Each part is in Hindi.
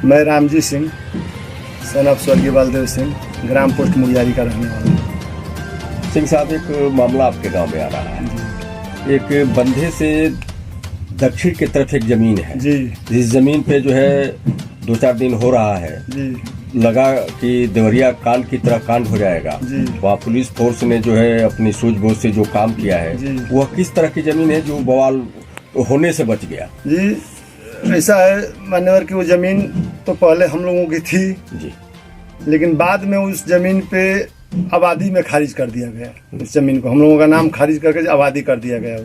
मैं रामजी सिंह, सन ऑफ स्वर्गीय बलदेव सिंह, ग्राम पोस्ट मुड़ियारी का रहने वाला हूँ। सिंह साहब, एक मामला आपके गांव में आ रहा है। एक बंधे से दक्षिण की तरफ एक जमीन है जी। जिस जमीन पे जो है 2-4 दिन हो रहा है जी। लगा कि देवरिया कांड की तरह कांड हो जाएगा। वहाँ पुलिस फोर्स ने जो है अपनी सूझबूझ से जो काम किया है वह किस तरह की जमीन है जो बवाल होने से बच गया? जी, ऐसा है मान्यवर की वो जमीन तो पहले हम लोगों की थी जी, लेकिन बाद में उस जमीन पे आबादी में खारिज कर दिया गया। उस जमीन को हम लोगों का नाम खारिज करके आबादी कर दिया गया।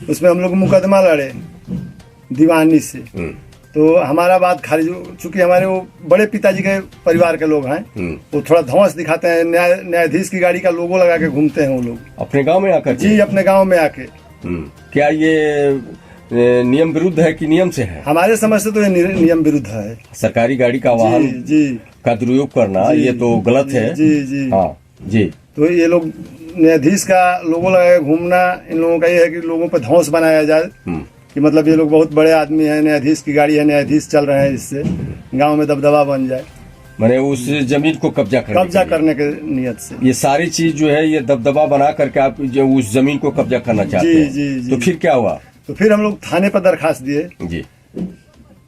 उसमें हम लोग मुकदमा लड़े दीवानी से, तो हमारा बात खारिज, चूंकि हमारे वो बड़े पिताजी के परिवार के लोग हैं, वो थोड़ा धौंस दिखाते हैं, न्यायाधीश की गाड़ी का लोगो लगा के घूमते हैं वो लोग अपने गांव में आकर। जी, अपने गांव में आके। क्या ये नियम विरुद्ध है कि नियम से है? हमारे समझ से तो ये नियम विरुद्ध है। सरकारी गाड़ी का वाहन जी का दुरुपयोग करना ये तो गलत है। जी जी हाँ जी। तो ये लोग न्यायाधीश का लोगो लगा के घूमना, इन लोगों का ये है कि लोगों पर धौंस बनाया जाए कि मतलब ये लोग बहुत बड़े आदमी हैं, न्यायाधीश की गाड़ी है, न्यायाधीश चल रहे हैं, इससे गांव में दबदबा बन जाए। मैंने उस जमीन को कब्जा करने के नियत से ये सारी चीज जो है ये दबदबा बना करके आप जो उस जमीन को कब्जा करना चाहते हैं। जी। तो फिर क्या हुआ? तो फिर हम लोग थाने पर दरखास्त दिए जी।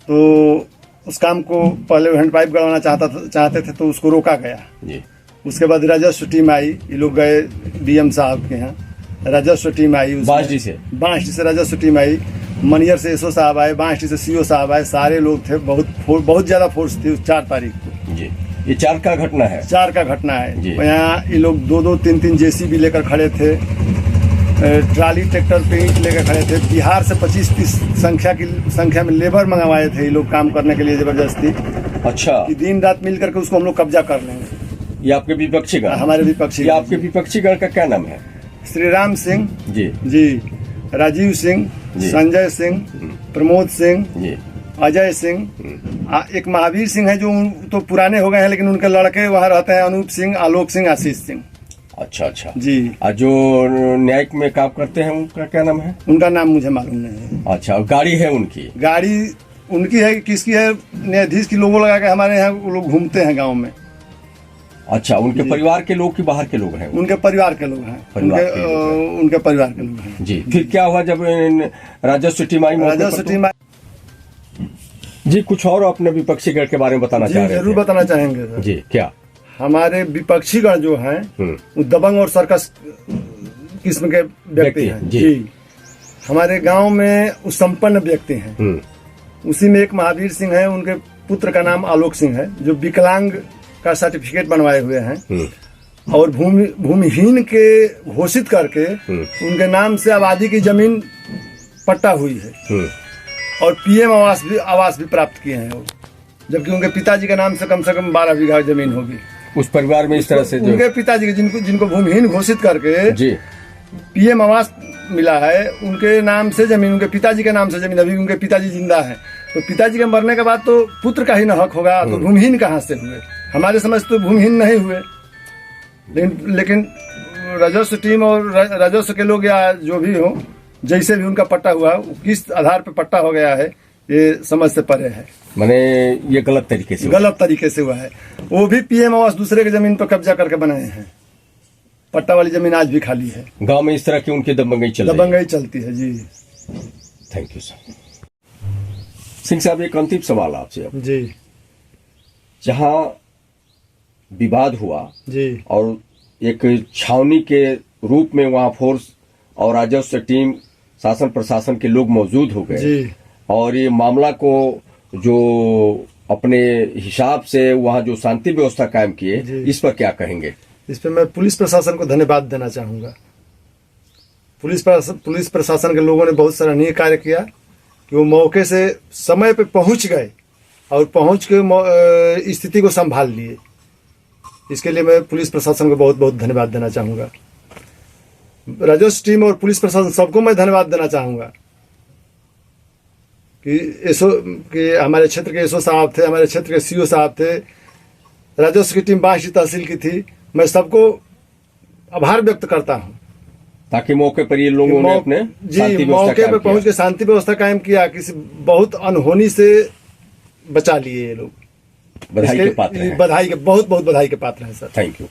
तो उस काम को पहले हैंड पाइप गड़वाना चाहते थे तो उसको रोका गया जी। उसके बाद राजस्व टीम आई, ये लोग गए डीएम साहब के यहाँ, राजस्व टीम आई, बांसडी से राजस्व टीम आई, मनियर से एसओ साहब आए, बांसडी से सीओ साहब आए, सारे लोग थे। बहुत ज्यादा फोर्स थी उस 4 तारीख को। जी। ये 4 का घटना है? 4 का घटना है। यहाँ ये लोग 2-2, 3-3 जेसीबी लेकर खड़े थे, ट्राली ट्रैक्टर पे ईंट लेकर खड़े थे। बिहार से 25-30 संख्या में लेबर मंगवाए थे ये लोग काम करने के लिए जबरदस्ती। अच्छा। कि दिन रात मिल करके उसको हम लोग कब्जा कर लेंगे। ये आपके विपक्षी गण? हमारे विपक्षी। आपके विपक्षी गण का क्या नाम है? श्री राम सिंह जी, राजीव सिंह, संजय सिंह, प्रमोद सिंह, अजय सिंह, एक महावीर सिंह है जो तो पुराने हो गए हैं लेकिन उनके लड़के वहाँ रहते हैं, अनूप सिंह, आलोक सिंह, आशीष सिंह। अच्छा जी। जो न्यायिक में काम करते हैं उनका क्या नाम है? उनका नाम मुझे मालूम नहीं है। अच्छा, गाड़ी है उनकी? गाड़ी उनकी है, किसकी है? न्यायाधीश की लोगो लगा के हमारे यहाँ वो लोग घूमते हैं गाँव में। अच्छा, उनके परिवार के लोग कि बाहर के लोग हैं? उनके परिवार के लोग हैं। उनके परिवार के लोग हैं। जी। फिर क्या हुआ जब राजस्व टीम आई? जी, कुछ और अपने विपक्षी गण के बारे में बताना चाह रहे हैं? जरूर बताना चाहेंगे जी। क्या? हमारे विपक्षी गण जो हैं वो दबंग और सर्कस किस्म के व्यक्ति हैं। जी। हमारे गांव में उस संपन्न व्यक्ति हैं। उसी में एक महावीर सिंह है, उनके पुत्र का नाम आलोक सिंह है जो विकलांग का सर्टिफिकेट बनवाए हुए हैं और भूमिहीन के घोषित करके उनके नाम से आबादी की जमीन पट्टा हुई है और पीएम आवास भी प्राप्त किए हैं वो, जबकि उनके पिताजी के नाम से कम 12 बीघा जमीन होगी उस परिवार में। इस तरह से उनके पिताजी के जिनको भूमिहीन घोषित करके जी पीएम आवास मिला है, उनके नाम से जमीन, उनके पिताजी के नाम से जमीन। अभी उनके पिताजी जिंदा है तो पिताजी के मरने के बाद तो पुत्र का ही न हक होगा, तो भूमिहीन कहाँ से हुए? हमारे समझ तो भूमिहीन नहीं हुए, लेकिन राजस्व टीम और राजस्व के लोग या जो भी हो, जैसे भी उनका पट्टा हुआ, किस आधार पे पट्टा हो गया है ये समझ से परे है। माने ये गलत तरीके से हुआ है। वो भी पीएम आवास दूसरे की जमीन पर कब्जा करके बनाए हैं। पट्टा वाली जमीन आज भी खाली है। गांव में इस तरह की उनकी दबंगई चलती है। जी। Thank you sir. सिंह साहब, एक अंतिम सवाल आपसे जी। जहां विवाद हुआ जी और एक छावनी के रूप में वहां फोर्स और राजस्व टीम, शासन प्रशासन के लोग मौजूद हो गए और ये मामला को जो अपने हिसाब से वहां जो शांति व्यवस्था कायम किए, इस पर क्या कहेंगे? इस पर मैं पुलिस प्रशासन को धन्यवाद देना चाहूंगा। पुलिस प्रशासन के लोगों ने बहुत सराहनीय कार्य किया कि वो मौके से समय पे पहुंच गए और पहुंच के स्थिति को संभाल लिए। इसके लिए मैं पुलिस प्रशासन को बहुत बहुत धन्यवाद देना चाहूंगा। राजस्व टीम और पुलिस प्रशासन सबको मैं धन्यवाद देना चाहूंगा कि हमारे क्षेत्र के एसओ साहब थे, हमारे क्षेत्र के सीओ साहब थे, राजस्व की टीम बांसडी तहसील की थी। मैं सबको आभार व्यक्त करता हूं ताकि मौके पर ये लोगों ने अपने मौके पर पहुंच के शांति व्यवस्था कायम किया। किसी बहुत अनहोनी से बचा लिए ये लोग। बधाई के पात्र हैं। बधाई के बहुत बहुत बधाई के पात्र हैं सर। Thank you.